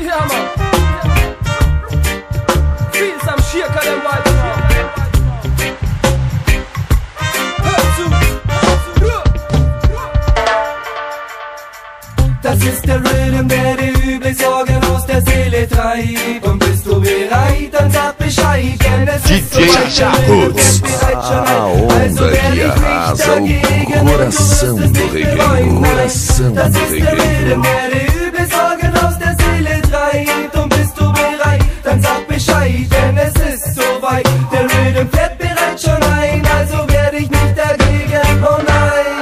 Ja, Mann. Vieles am Schirker, dem Wald. Hör zu. Das ist der Rhythm, der die üble Sorgen aus der Seele treibt. Und bist du bereit, dann sag Bescheid, denn es ist so DJ a onda que arrasa o coração do reggae, coração Das do ist der reggae. Rhythm, der die üble Sorgen aus der Seele treibt. Und bist du bereit, dann sag Bescheid, denn es ist so weit. Der Rhythm fährt bereits schon ein, also werde ich nicht dagegen, oh nein.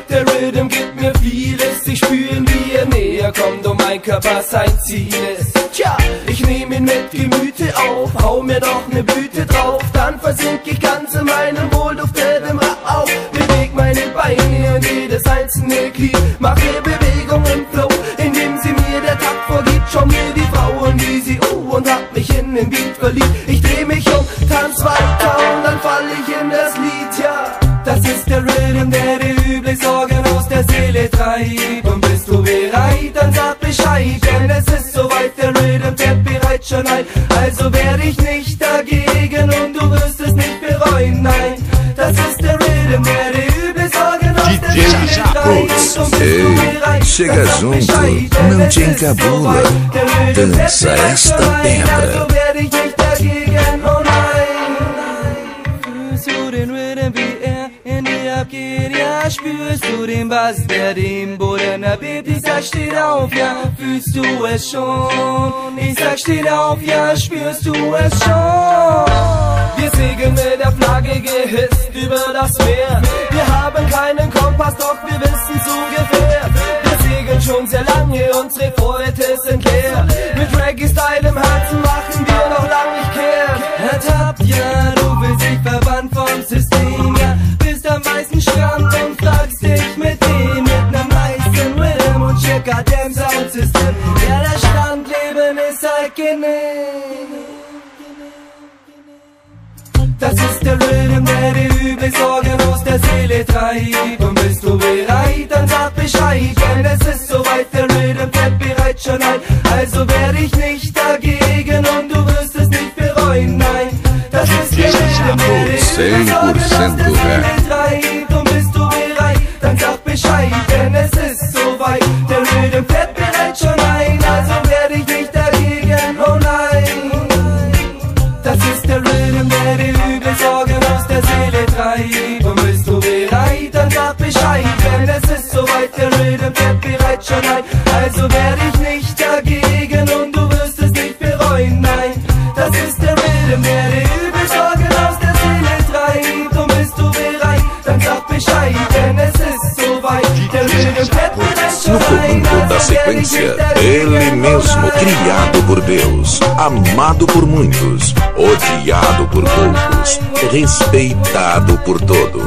Der Rhythm gibt mir vieles, ich spüre ihn, wie er näher kommt und mein Körper sein Ziel ist. Tja, ich nehme ihn mit Gemüte auf, hau mir noch ne Blüte drauf, dann versink ich ganz in meinem wohlduftenden Rauch. Beweg meine Beine und jedes einzelne Glied, mache Bewegung im Flow, indem sie mir der Takt vorgibt. Schau mir die Frau und wie sie und hab mich in den Beat verliebt. Ich dreh mich um, tanz weiter und dann fall ich in das Lied, ja. Das ist der Rhythm, der die üble Sorgen aus der Seele treibt. Und bist du bereit, dann sag Bescheid, denn es ist soweit, der Rhythm fährt bereits schon ein. Also werde ich nicht dagegen und du wirst es nicht bereuen, nein. Das ist der Rhythm, der die üble Sorgen aus der DJ Seele treibt. Und bist du Ei, bereit, chega dann sag junto, Bescheid, não denn te es ist encabula. soweit, der Rhythm fährt Dança bereits esta schon ein. pedra. Also werde ich nicht dagegen, oh nein. Fühlst du den Rhythm, wie er in dir abgeht, ja, spürst du den Bass, der dem Boden erbebt, ich sag, steht auf, ja, fühlst du es schon, ich sag, steht auf, ja, spürst du es schon. Wir segeln mit der Flagge gehisst über das Meer. Wir haben keinen Kompass, doch wir wissen's ungefähr. Wir segeln schon sehr lange, unsere Vorräte sind leer. Mit Reggae-Style im Herzen machen wir noch lang nicht kehrt. Ertappt, ja, du bist dich verbannt vom System, ja, bist am meisten Strand und fragst dich mit dem, mit nem meisten Rhythm und Checker dem Soundsystem. Ja, das Strandleben ist halt genehm. Das ist der Rhythm, der die üble Sorgen aus der Seele treibt. Und bist du bereit, dann sag Bescheid, denn es ist soweit, der Rhythm fährt bereits schon ein. Also werde ich nicht dagegen und du wirst es nicht bereuen, nein. Das ist der Rhythm, der die üble Sorgen aus der Seele treibt. Und bist du bereit, dann sag Bescheid, denn es ist soweit, der Rhythm fährt bereits schon ein. Also werde ich nicht dagegen, oh nein. Das ist der Rhythm, der die üble Sorgen aus der Seele treibt. Und bist du bereit, dann sag Bescheid, denn es ist soweit, der Rhythm fährt bereits schon ein. Also werde ich nicht dagegen und du wirst es nicht bereuen, nein. Das ist der Rhythm, der die üble Sorgen aus der Seele treibt. Und bist du bereit, dann sag Bescheid, denn es ist soweit, der Rhythm fährt bereits schon No ein. comando da Also werde ich sequência, nicht dagegen ele und mesmo, nein. criado por Deus, amado por muitos, odiado por poucos, respeitado por todos.